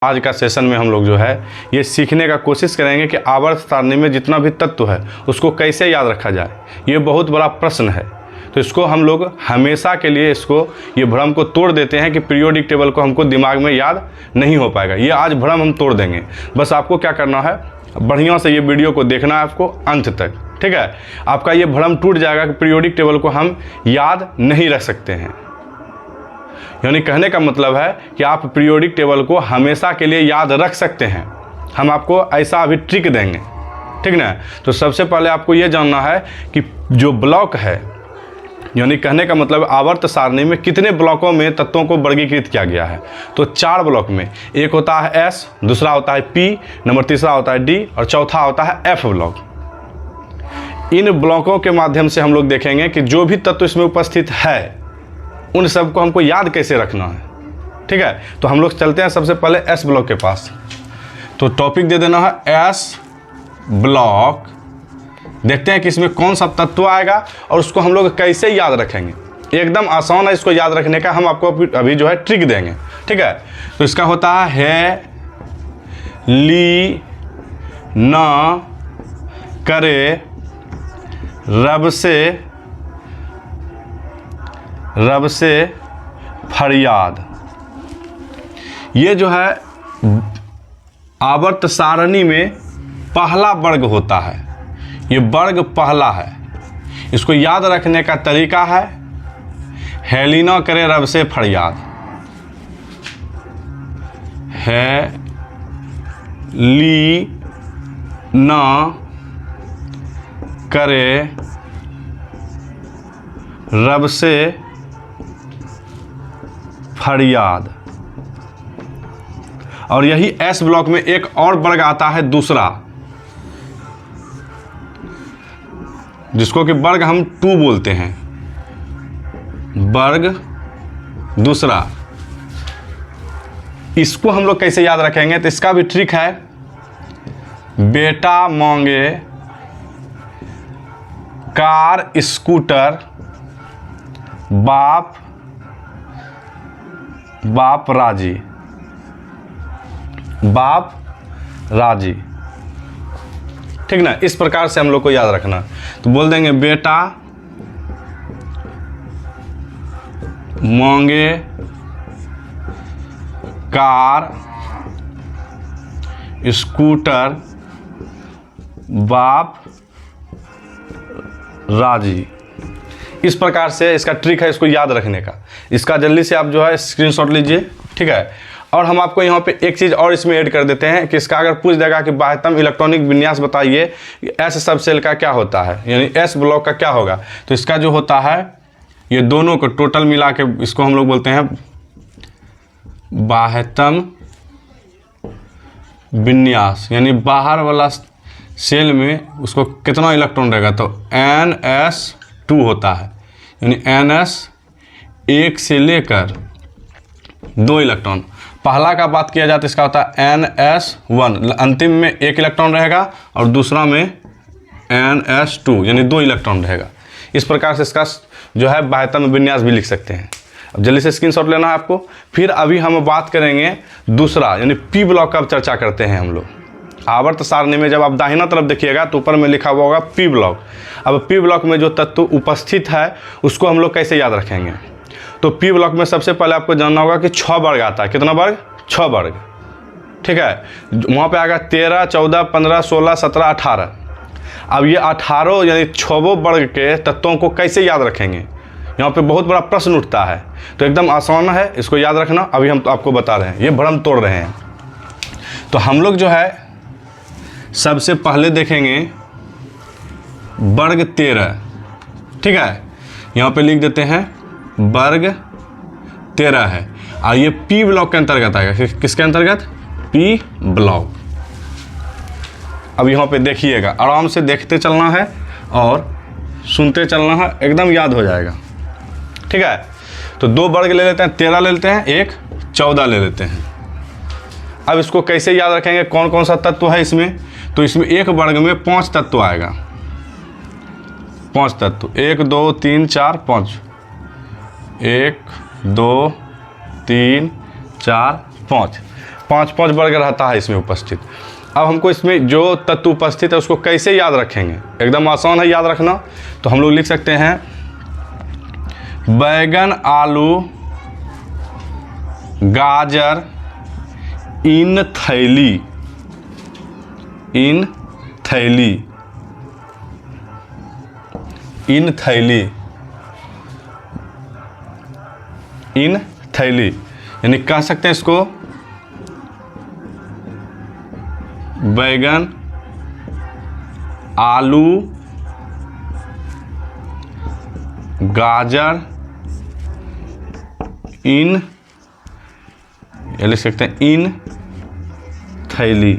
आज का सेशन में हम लोग जो है ये सीखने का कोशिश करेंगे कि आवर्त सारणी में जितना भी तत्व है उसको कैसे याद रखा जाए। ये बहुत बड़ा प्रश्न है, तो इसको हम लोग हमेशा के लिए ये भ्रम को तोड़ देते हैं कि पीरियोडिक टेबल को हमको दिमाग में याद नहीं हो पाएगा। ये आज भ्रम हम तोड़ देंगे। बस आपको क्या करना है, बढ़िया से ये वीडियो को देखना है आपको अंत तक, ठीक है। आपका ये भ्रम टूट जाएगा कि पीरियोडिक टेबल को हम याद नहीं रख सकते हैं। यानी कहने का मतलब है कि आप पीरियोडिक टेबल को हमेशा के लिए याद रख सकते हैं। हम आपको ऐसा अभी ट्रिक देंगे, ठीक ना। तो सबसे पहले आपको ये जानना है कि जो ब्लॉक है, यानी कहने का मतलब आवर्त सारणी में कितने ब्लॉकों में तत्वों को वर्गीकृत किया गया है। तो 4 ब्लॉक में, एक होता है S, दूसरा होता है P, नंबर तीसरा होता है D और चौथा होता है F ब्लॉक। इन ब्लॉकों के माध्यम से हम लोग देखेंगे कि जो भी तत्व इसमें उपस्थित है उन सबको हमको याद कैसे रखना है, ठीक है। तो हम लोग चलते हैं सबसे पहले S ब्लॉक के पास। तो टॉपिक दे देना है S ब्लॉक। देखते हैं कि इसमें कौन सा तत्व आएगा और उसको हम लोग कैसे याद रखेंगे। एकदम आसान है इसको याद रखने का, हम आपको अभी जो है ट्रिक देंगे, ठीक है। तो इसका होता है ली ना करे रब से फरियाद। ये जो है आवर्त सारणी में पहला वर्ग होता है। ये वर्ग पहला है। इसको याद रखने का तरीका है हेलिना करे रब से फरियाद। है ली ना करे रब से फरियाद। और यही S ब्लॉक में एक और वर्ग आता है दूसरा, जिसको कि वर्ग हम 2 बोलते हैं। वर्ग दूसरा, इसको हम लोग कैसे याद रखेंगे, तो इसका भी ट्रिक है। बेटा मांगे कार स्कूटर, बाप राजी। बाप राजी, ठीक ना। इस प्रकार से हम लोग को याद रखना। तो बोल देंगे बेटा मांगे कार स्कूटर, बाप राजी। इस प्रकार से इसका ट्रिक है इसको याद रखने का। इसका जल्दी से आप जो है स्क्रीनशॉट लीजिए, ठीक है। और हम आपको यहाँ पे एक चीज़ और इसमें ऐड कर देते हैं कि इसका अगर पूछ देगा कि बाह्यतम इलेक्ट्रॉनिक विन्यास बताइए, S सब सेल का क्या होता है, यानी S ब्लॉक का क्या होगा। तो इसका जो होता है, ये दोनों को टोटल मिला के इसको हम लोग बोलते हैं बाह्यतम विन्यास। यानी बाहर वाला सेल में उसको कितना इलेक्ट्रॉन रहेगा, तो NS2 होता है। यानी NS 1 से लेकर 2 इलेक्ट्रॉन। पहला का बात किया जाए तो इसका होता है NS1, अंतिम में 1 इलेक्ट्रॉन रहेगा और दूसरा में NS2 यानी 2 इलेक्ट्रॉन रहेगा। इस प्रकार से इसका जो है बाह्यतम विन्यास भी लिख सकते हैं। अब जल्दी से स्क्रीनशॉट लेना है आपको। फिर अभी हम बात करेंगे दूसरा, यानी P ब्लॉक का चर्चा करते हैं हम लोग। आवर्त सारणी में जब आप दाहिना तरफ देखिएगा तो ऊपर में लिखा हुआ होगा P ब्लॉक। अब P ब्लॉक में जो तत्व उपस्थित है उसको हम लोग कैसे याद रखेंगे। तो P ब्लॉक में सबसे पहले आपको जानना होगा कि 6 वर्ग आता है। कितना वर्ग? 6 वर्ग, ठीक है। वहाँ पे आएगा 13, 14, 15, 16, 17, 18। अब ये 18 यानी 6 वर्ग के तत्वों को कैसे याद रखेंगे, यहाँ पे बहुत बड़ा प्रश्न उठता है। तो एकदम आसान है इसको याद रखना। अभी हम तो आपको बता रहे हैं, ये भ्रम तोड़ रहे हैं। तो हम लोग जो है सबसे पहले देखेंगे वर्ग 13, ठीक है। यहाँ पे लिख देते हैं वर्ग 13 है और ये P ब्लॉक के अंतर्गत आएगा। किसके अंतर्गत? P block. अब यहाँ पे देखिएगा, आराम से देखते चलना है और सुनते चलना है, एकदम याद हो जाएगा, ठीक है। तो 2 वर्ग ले लेते हैं, 13 ले लेते हैं, एक 14 ले लेते हैं। अब इसको कैसे याद रखेंगे, कौन कौन सा तत्व है इसमें। तो इसमें एक वर्ग में 5 तत्व आएगा। 5 तत्व, 1 2 3 4 5, 1 2 3 4 5। 5 वर्ग रहता है इसमें उपस्थित। अब हमको इसमें जो तत्व उपस्थित है उसको कैसे याद रखेंगे, एकदम आसान है याद रखना। तो हम लोग लिख सकते हैं बैगन, आलू, गाजर इन थैली, इन थैली, इन थैली, इन थैली, यानी कह सकते हैं इसको बैगन, आलू, गाजर इन, ये लिख सकते हैं इन थैली।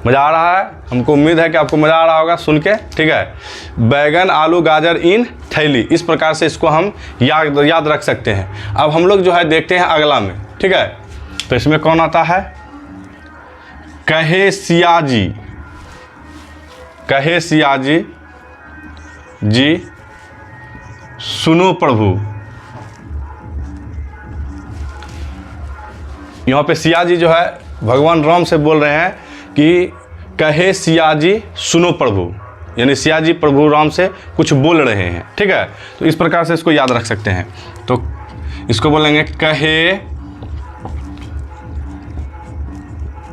मज़ा आ रहा है? हमको उम्मीद है कि आपको मज़ा आ रहा होगा सुन के, ठीक है। बैगन, आलू, गाजर इन थैली, इस प्रकार से इसको हम याद रख सकते हैं। अब हम लोग जो है देखते हैं अगला में, ठीक है। तो इसमें कौन आता है, कहे सियाजी, कहे सियाजी जी सुनो प्रभु। यहाँ पे सियाजी जो है भगवान राम से बोल रहे हैं कि कहे सियाजी सुनो प्रभु, यानी सियाजी प्रभु राम से कुछ बोल रहे हैं, ठीक है। तो इस प्रकार से इसको याद रख सकते हैं। तो इसको बोलेंगे कहे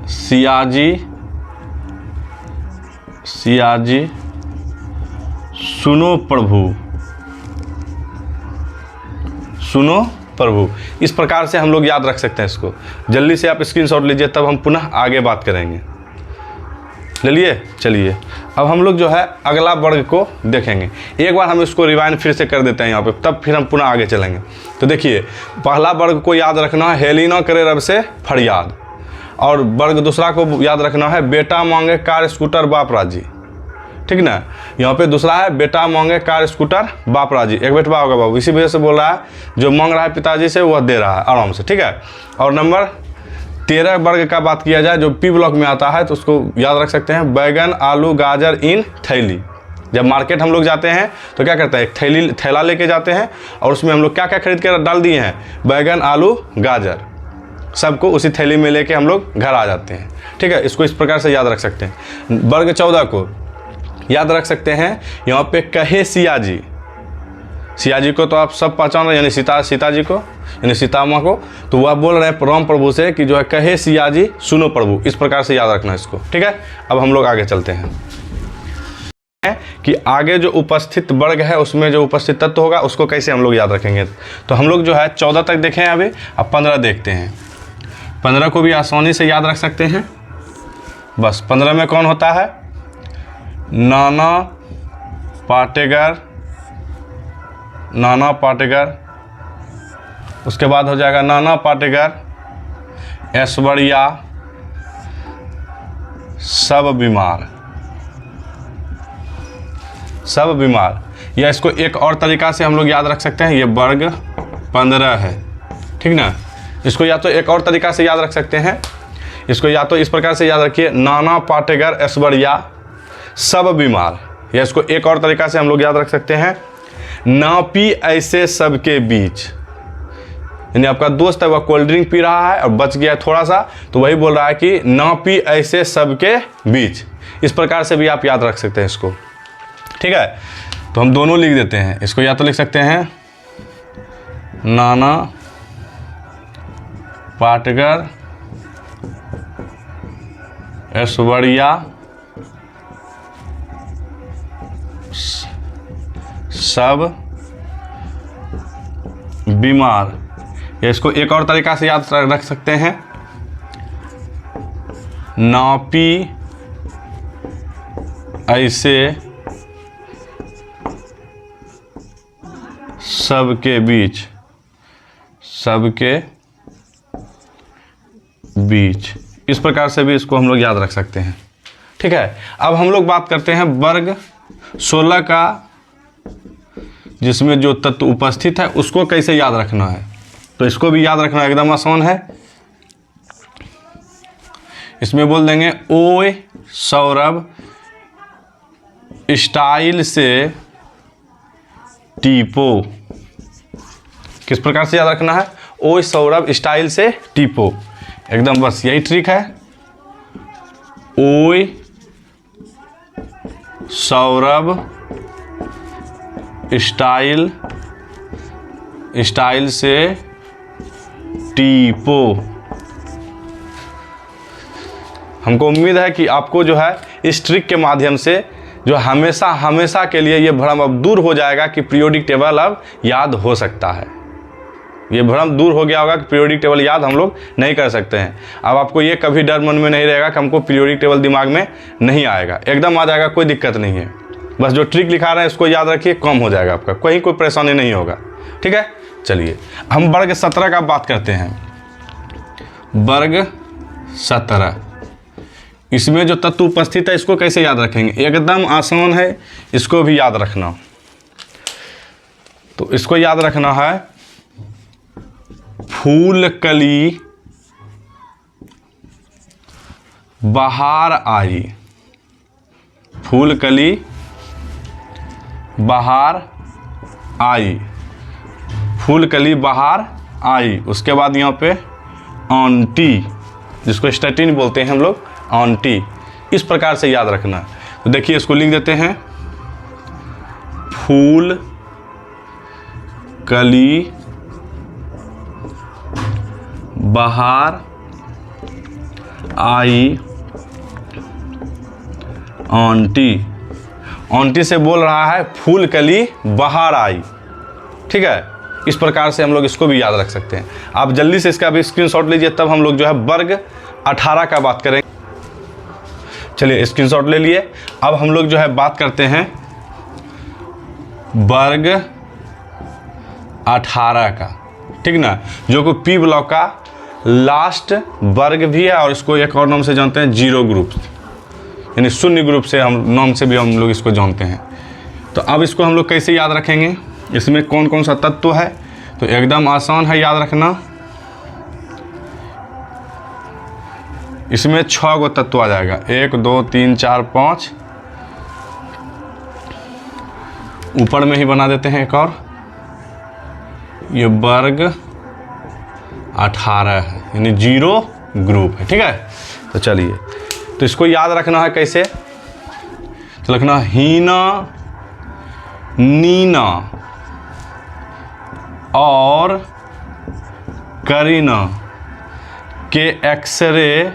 सियाजी, सियाजी सुनो प्रभु, सुनो प्रभु। इस प्रकार से हम लोग याद रख सकते हैं इसको। जल्दी से आप स्क्रीनशॉट लीजिए, तब हम पुनः आगे बात करेंगे। ले लिए? चलिए अब हम लोग जो है अगला वर्ग को देखेंगे। एक बार हम इसको रिवाइंड फिर से कर देते हैं यहाँ पे, तब फिर हम पुनः आगे चलेंगे। तो देखिए, पहला वर्ग को याद रखना है हेलिना करे रब से फरियाद, और वर्ग दूसरा को याद रखना है बेटा मांगे कार स्कूटर बाप राजी, ठीक ना। यहाँ पे दूसरा है बेटा मांगे कार स्कूटर बाप राजी, एक बेटवा होगा बाबू, इसी वजह से बोल रहा है जो मांग रहा है पिताजी से वह दे रहा है आराम से, ठीक है। और नंबर 13 वर्ग का बात किया जाए जो पी ब्लॉक में आता है, तो उसको याद रख सकते हैं बैगन, आलू, गाजर इन थैली। जब मार्केट हम लोग जाते हैं तो क्या करते हैं, एक थैला लेके जाते हैं और उसमें हम लोग क्या क्या खरीद कर डाल दिए हैं, बैगन, आलू, गाजर, सबको उसी थैली में लेके हम लोग घर आ जाते हैं, ठीक है। इसको इस प्रकार से याद रख सकते हैं। वर्ग 14 को याद रख सकते हैं, यहाँ पे कहे सियाजी, सियाजी को तो आप सब पहचान रहे, यानी सीता जी को, यानी सीता माँ को। तो वह बोल रहे हैं राम प्रभु से कि जो है कहे सियाजी सुनो प्रभु, इस प्रकार से याद रखना इसको, ठीक है। अब हम लोग आगे चलते हैं कि आगे जो उपस्थित वर्ग है उसमें जो उपस्थित तत्व होगा उसको कैसे हम लोग याद रखेंगे। तो हम लोग जो है 14 तक देखे हैं अभी, अब 15 देखते हैं। 15 को भी आसानी से याद रख सकते हैं। बस 15 में कौन होता है, नाना पाटेकर, नाना पाटेकर, उसके बाद हो जाएगा नाना पाटेकर, ऐश्वर्या, सब बीमार, सब बीमार। या इसको एक और तरीका से हम लोग याद रख सकते हैं, ये वर्ग 15 है, ठीक ना। इसको या तो एक और तरीका से याद रख सकते हैं, इसको या तो इस प्रकार से याद रखिए, नाना पाटेकर, ऐश्वर्या, सब बीमार। या इसको एक और तरीका से हम लोग याद रख सकते हैं, ना पी ऐसे सबके बीच, यानी आपका दोस्त है वह कोल्ड ड्रिंक पी रहा है और बच गया थोड़ा सा, तो वही बोल रहा है कि ना पी ऐसे सबके बीच। इस प्रकार से भी आप याद रख सकते हैं इसको, ठीक है। तो हम दोनों लिख देते हैं, इसको या तो लिख सकते हैं नाना पाटेकर, ऐश्वर्या, सब बीमार। या इसको एक और तरीका से याद रख सकते हैं, ना पी ऐसे सबके बीच, सबके बीच। इस प्रकार से भी इसको हम लोग याद रख सकते हैं, ठीक है। अब हम लोग बात करते हैं वर्ग 16 का, जिसमें जो तत्व उपस्थित है उसको कैसे याद रखना है। तो इसको भी याद रखना एकदम आसान है। इसमें बोल देंगे ओए सौरभ स्टाइल से टीपो। किस प्रकार से याद रखना है, ओय सौरभ स्टाइल से टीपो। एकदम बस यही ट्रिक है। ओय सौरभ स्टाइल से टीपो। हमको उम्मीद है कि आपको जो है इस ट्रिक के माध्यम से जो हमेशा के लिए ये भ्रम अब दूर हो जाएगा कि पीरियोडिक टेबल अब याद हो सकता है। ये भ्रम दूर हो गया होगा कि पीरियोडिक टेबल याद हम लोग नहीं कर सकते हैं। अब आपको ये कभी डर मन में नहीं रहेगा कि हमको पीरियोडिक टेबल दिमाग में नहीं आएगा, एकदम आ जाएगा, कोई दिक्कत नहीं है। बस जो ट्रिक लिखा रहे हैं इसको याद रखिए, कम हो जाएगा आपका, कोई परेशानी नहीं होगा। ठीक है, चलिए हम वर्ग 17 का बात करते हैं। वर्ग 17, इसमें जो तत्व उपस्थित है इसको कैसे याद रखेंगे? एकदम आसान है, इसको भी याद रखना। तो इसको याद रखना है, फूलकली बाहर आई। फूलकली बाहर आई, फूलकली बाहर आई। उसके बाद यहाँ पे आंटी, जिसको स्टैटिन बोलते हैं हम लोग, आंटी। इस प्रकार से याद रखना। तो देखिए इसको लिख देते हैं, फूल कली बाहर आई आंटी। आंटी से बोल रहा है फूल कली बाहर आई। ठीक है, इस प्रकार से हम लोग इसको भी याद रख सकते हैं। आप जल्दी से इसका भी स्क्रीनशॉट लीजिए, तब हम लोग जो है वर्ग 18 का बात करेंगे। चलिए स्क्रीनशॉट ले लिए। अब हम लोग जो है बात करते हैं वर्ग 18 का। ठीक ना, जो कि पी ब्लॉक का लास्ट वर्ग भी है, और इसको एक और नाम से जानते हैं जीरो ग्रुप, यानी शून्य ग्रुप से हम नाम से भी हम लोग इसको जानते हैं। तो अब इसको हम लोग कैसे याद रखेंगे, इसमें कौन कौन सा तत्व है? तो एकदम आसान है याद रखना। इसमें 6 गो तत्व आ जाएगा, 1 2 3 4 5। ऊपर में ही बना देते हैं एक और, ये वर्ग 18 है, यानी जीरो ग्रुप है। ठीक है, तो चलिए, तो इसको याद रखना है कैसे? तो लिखना हीना, नीना और करीना के एक्सरे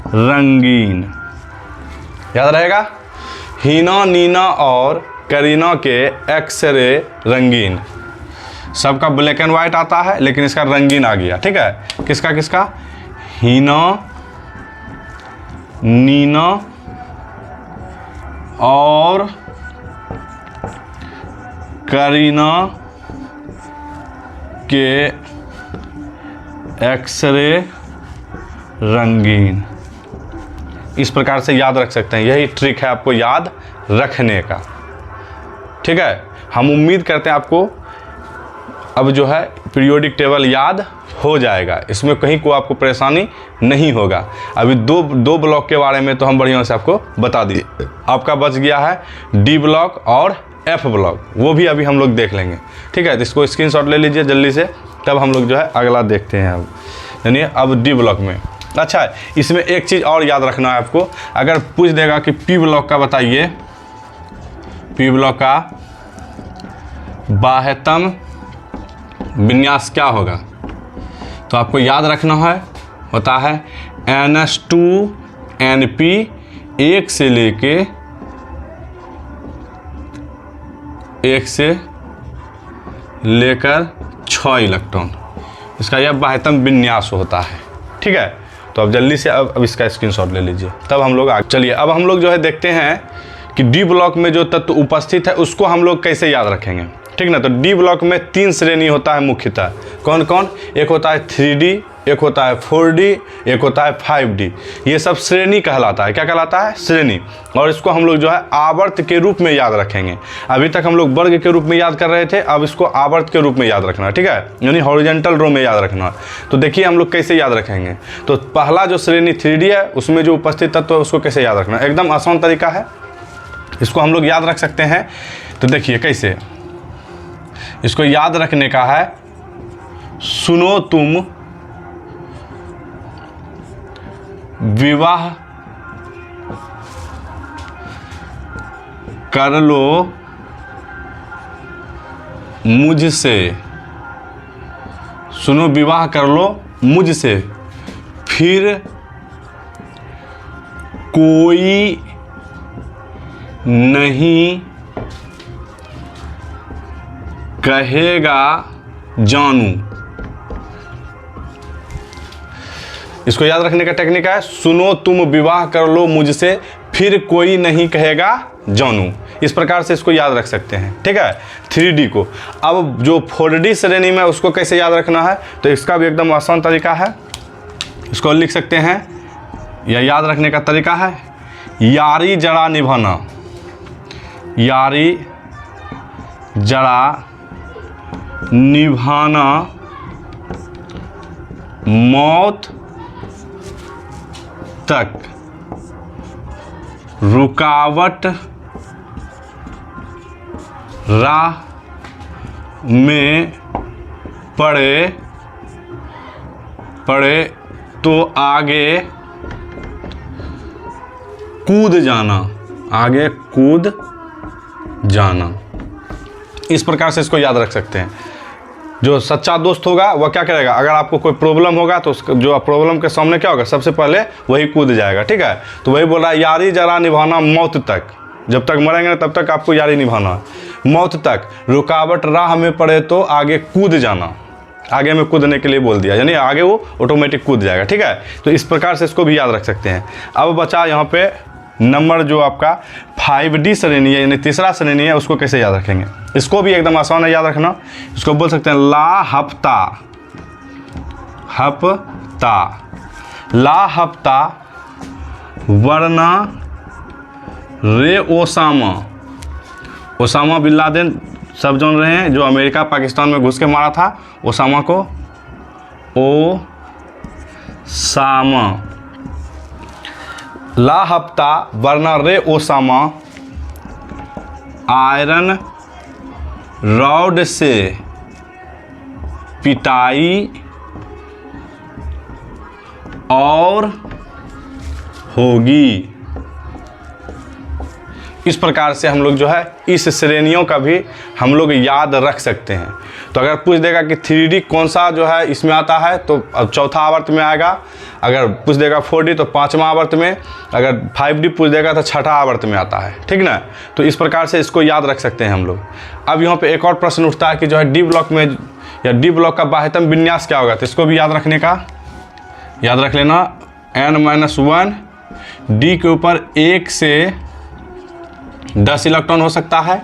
रंगीन। याद रहेगा, हीना, नीना और करीना के एक्सरे रंगीन। सबका ब्लैक एंड वाइट आता है, लेकिन इसका रंगीन आ गया। ठीक है, किसका किसका? हीना, नीना और करीना के एक्सरे रंगीन। इस प्रकार से याद रख सकते हैं। यही ट्रिक है आपको याद रखने का। ठीक है, हम उम्मीद करते हैं आपको अब जो है पीरियोडिक टेबल याद हो जाएगा, इसमें कहीं को आपको परेशानी नहीं होगा। अभी दो ब्लॉक के बारे में तो हम बढ़िया से आपको बता दिए। आपका बच गया है डी ब्लॉक और एफ ब्लॉक, वो भी अभी हम लोग देख लेंगे। ठीक है, तो इसको स्क्रीनशॉट ले लीजिए जल्दी से, तब हम लोग जो है अगला देखते हैं। अब यानी अब डी ब्लॉक में अच्छा, इसमें एक चीज़ और याद रखना है आपको। अगर पूछ देगा कि पी ब्लॉक का बताइए, पी ब्लॉक का बाह्यतम विन्यास क्या होगा, तो आपको याद रखना है, होता है NH2NP 1 से लेकर 6 इलेक्ट्रॉन, इसका यह बाह्यतम विन्यास होता है। ठीक है, तो अब जल्दी से अब इसका स्क्रीनशॉट ले लीजिए, तब हम लोग आगे चलिए। अब हम लोग जो है देखते हैं कि डी ब्लॉक में जो तत्व उपस्थित है उसको हम लोग कैसे याद रखेंगे। ठीक ना, तो डी ब्लॉक में 3 श्रेणी होता है मुख्यतः। कौन कौन? एक होता है 3D, एक होता है 4D, एक होता है 5D। ये सब श्रेणी कहलाता है। क्या कहलाता है? श्रेणी। और इसको हम लोग जो है आवर्त के रूप में याद रखेंगे। अभी तक हम लोग वर्ग के रूप में याद कर रहे थे, अब इसको आवर्त के रूप में याद रखना है। ठीक है, यानी हॉरिजॉन्टल रो में याद रखना है। तो देखिए हम लोग कैसे याद रखेंगे। तो पहला जो श्रेणी 3D है उसमें जो उपस्थित तत्व है उसको कैसे याद रखना है, एकदम आसान तरीका है, इसको हम लोग याद रख सकते हैं। तो देखिए कैसे इसको याद रखने का है। सुनो तुम विवाह कर लो मुझसे, सुनो विवाह कर लो मुझसे, फिर कोई नहीं कहेगा जानू। इसको याद रखने का टेक्निक है, सुनो तुम विवाह कर लो मुझसे, फिर कोई नहीं कहेगा जानू। इस प्रकार से इसको याद रख सकते हैं, ठीक है। 3D को अब जो 4D श्रेणी में उसको कैसे याद रखना है, तो इसका भी एकदम आसान तरीका है। इसको लिख सकते हैं, यह याद रखने का तरीका है, यारी जड़ा निभाना, यारी जड़ा निभाना, मौत तक रुकावट राह में पड़े तो आगे कूद जाना, आगे कूद जाना। इस प्रकार से इसको याद रख सकते हैं। जो सच्चा दोस्त होगा वह क्या करेगा, अगर आपको कोई प्रॉब्लम होगा तो उसका जो प्रॉब्लम के सामने क्या होगा, सबसे पहले वही कूद जाएगा, ठीक है। तो वही बोल रहा है, यारी जरा निभाना मौत तक, जब तक मरेंगे तब तक आपको यारी निभाना, मौत तक रुकावट राह में पड़े तो आगे कूद जाना, आगे में कूदने के लिए बोल दिया, यानी आगे वो ऑटोमेटिक कूद जाएगा, ठीक है। तो इस प्रकार से इसको भी याद रख सकते हैं। अब बचा यहाँ पे नंबर जो आपका 5D श्रेणी है, यानी तीसरा श्रेणी है, उसको कैसे याद रखेंगे। इसको भी एकदम आसान है याद रखना। इसको बोल सकते हैं ला हफ्ता, हफ्ता, ला हफ्ता वरना रे ओसामा, ओसामा बिन लादेन सब जान रहे हैं, जो अमेरिका पाकिस्तान में घुस के मारा था ओसामा को, ओसामा, ला हफ्ता वरना रे ओसामा आयरन रॉड से पिटाई और होगी। इस प्रकार से हम लोग जो है इस श्रेणियों का भी हम लोग याद रख सकते हैं। तो अगर पूछ देगा कि 3D कौन सा जो है इसमें आता है, तो अब चौथा आवर्त में आएगा। अगर पूछ देगा 4D तो पांचवा आवर्त में, अगर 5D पूछ देगा तो छठा आवर्त में आता है, ठीक ना। तो इस प्रकार से इसको याद रख सकते हैं हम लोग। अब यहाँ पे एक और प्रश्न उठता है कि जो है डी ब्लॉक में या डी ब्लॉक का बाह्यतम विन्यास क्या होगा, तो इसको भी याद रखने का, याद रख लेना, n-1 डी के ऊपर 1 से 10 इलेक्ट्रॉन हो सकता है,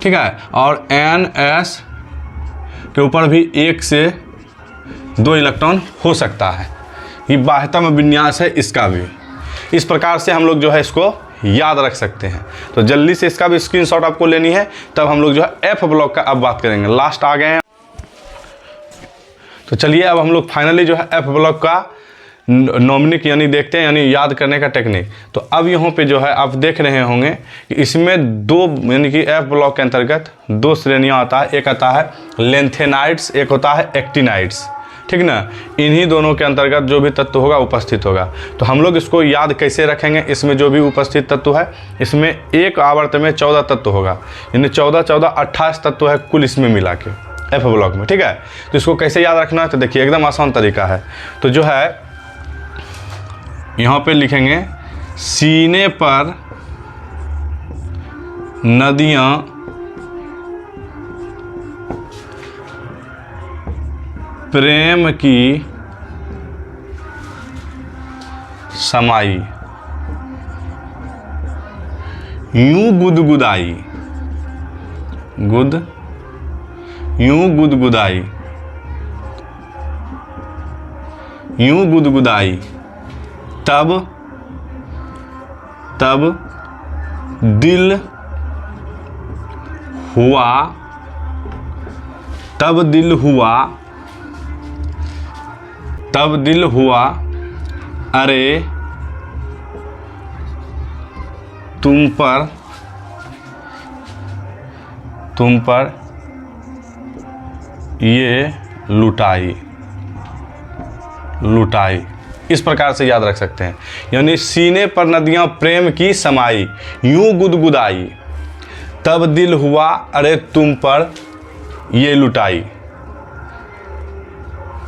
ठीक है, और NS के ऊपर भी 1 से 2 इलेक्ट्रॉन हो सकता है। ये बाह्यतम विन्यास है इसका भी। इस प्रकार से हम लोग जो है इसको याद रख सकते हैं। तो जल्दी से इसका भी स्क्रीनशॉट आपको लेनी है, तब हम लोग जो है F ब्लॉक का अब बात करेंगे। लास्ट आ गए हैं, तो चलिए अब हम लोग फाइनली जो है F ब्लॉक का नॉमिनिक यानी देखते हैं, यानी याद करने का टेक्निक। तो अब यहाँ पे जो है आप देख रहे होंगे कि इसमें दो, यानी कि F ब्लॉक के अंतर्गत 2 श्रेणियाँ आता है। एक आता है लेंथेनाइट्स, एक होता है एक्टिनाइट्स, ठीक ना। इन्हीं दोनों के अंतर्गत जो भी तत्व होगा उपस्थित होगा। तो हम लोग इसको याद कैसे रखेंगे, इसमें जो भी उपस्थित तत्व है, इसमें एक आवर्त में 14 तत्व होगा, यानी 14 28 तत्व है कुल इसमें मिला के F ब्लॉक में, ठीक है। तो इसको कैसे याद रखना है, तो देखिए एकदम आसान तरीका है। तो जो है यहाँ पे लिखेंगे, सीने पर नदियाँ प्रेम की समाई, यूं गुदगुदाई, यूं गुदगुदाई, यूं गुदगुदाई, तब दिल हुआ, तब दिल हुआ, तब दिल हुआ, अरे तुम पर ये लुटाई, लुटाई, इस प्रकार से याद रख सकते हैं। यानी सीने पर नदियाँ प्रेम की समाई, यूं गुदगुदाई, तब दिल हुआ अरे तुम पर ये लुटाई।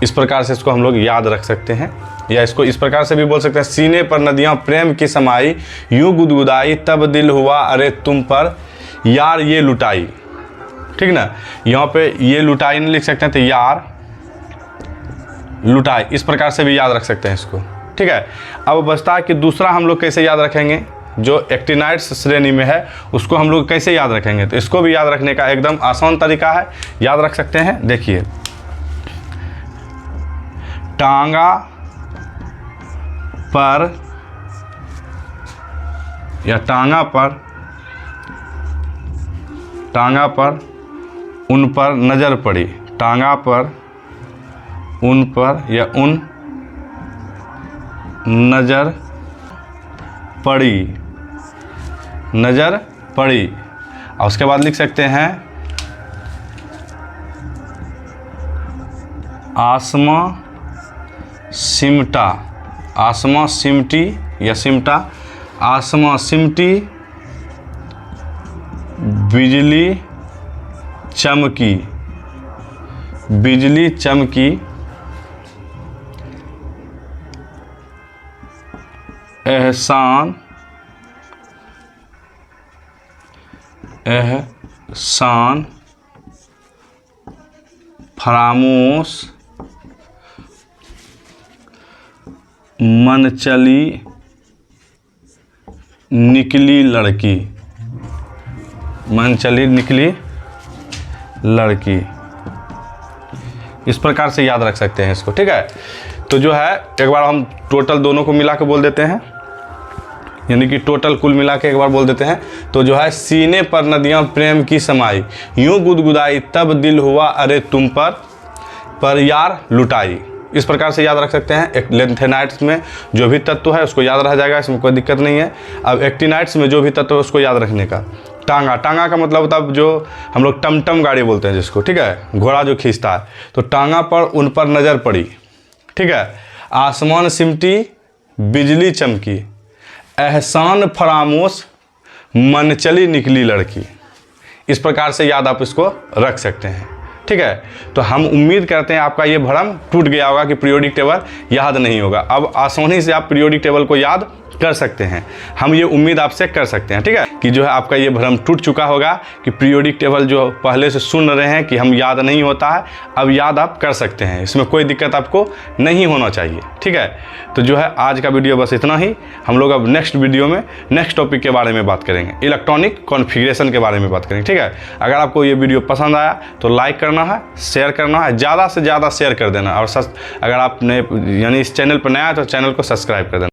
इस प्रकार से इसको हम लोग याद रख सकते हैं, या इसको इस प्रकार से भी बोल सकते हैं, सीने पर नदियाँ प्रेम की समाई, यूं गुदगुदाई, तब दिल हुआ अरे तुम पर यार ये लुटाई। ठीक ना, यहाँ पे ये लुटाई नहीं लिख सकते हैं, तो यार लुटाई, इस प्रकार से भी याद रख सकते हैं इसको। ठीक है, अब बचता है कि दूसरा हम लोग कैसे याद रखेंगे, जो एक्टिनाइड्स श्रेणी में है उसको हम लोग कैसे याद रखेंगे। तो इसको भी याद रखने का एकदम आसान तरीका है, याद रख सकते हैं। देखिए, टांगा पर या टांगा पर उन पर नज़र पड़ी, टांगा पर उन पर या उन नज़र पड़ी, नज़र पड़ी। और उसके बाद लिख सकते हैं आसमां सिमटा, आसमां सिमटी या सिमटा, आसमां सिमटी बिजली चमकी, बिजली चमकी, एहसान फरामोश मन चली निकली लड़की, मन चली निकली लड़की। इस प्रकार से याद रख सकते हैं इसको। ठीक है, तो जो है एक बार हम टोटल दोनों को मिला के बोल देते हैं, यानी कि टोटल कुल मिला के एक बार बोल देते हैं। तो जो है, सीने पर नदियाँ प्रेम की समाई, यूं गुदगुदाई, तब दिल हुआ अरे तुम पर यार लुटाई। इस प्रकार से याद रख सकते हैं। एक लेंथेनाइट्स में जो भी तत्व है उसको याद रह जाएगा, इसमें कोई दिक्कत नहीं है। अब एक्टिनाइट्स में जो भी तत्व है उसको याद रखने का। टांगा, टांगा का मतलब होता है जो हम लोग टमटम गाड़ी बोलते हैं जिसको, ठीक है, घोड़ा जो खींचता है। तो टांगा पर उन पर नज़र पड़ी, ठीक है, आसमान सिमटी बिजली चमकी, एहसान फरामोश मन चली निकली लड़की। इस प्रकार से याद आप इसको रख सकते हैं। ठीक है, तो हम उम्मीद करते हैं आपका ये भ्रम टूट गया होगा कि पीरियोडिक टेबल याद नहीं होगा। अब आसानी से आप पीरियोडिक टेबल को याद कर सकते हैं, हम ये उम्मीद आपसे कर सकते हैं। ठीक है, कि जो है आपका ये भ्रम टूट चुका होगा कि पीरियोडिक टेबल जो पहले से सुन रहे हैं कि हम याद नहीं होता है, अब याद आप कर सकते हैं, इसमें कोई दिक्कत आपको नहीं होना चाहिए। ठीक है, तो जो है आज का वीडियो बस इतना ही। हम लोग अब नेक्स्ट वीडियो में नेक्स्ट टॉपिक के बारे में बात करेंगे, इलेक्ट्रॉनिक कॉन्फ़िगरेशन के बारे में बात करेंगे। ठीक है, अगर आपको ये वीडियो पसंद आया तो लाइक करना है, शेयर करना है, ज़्यादा से ज़्यादा शेयर कर देना, और अगर आपने यानी इस चैनल पर नया है तो चैनल को सब्सक्राइब कर देना।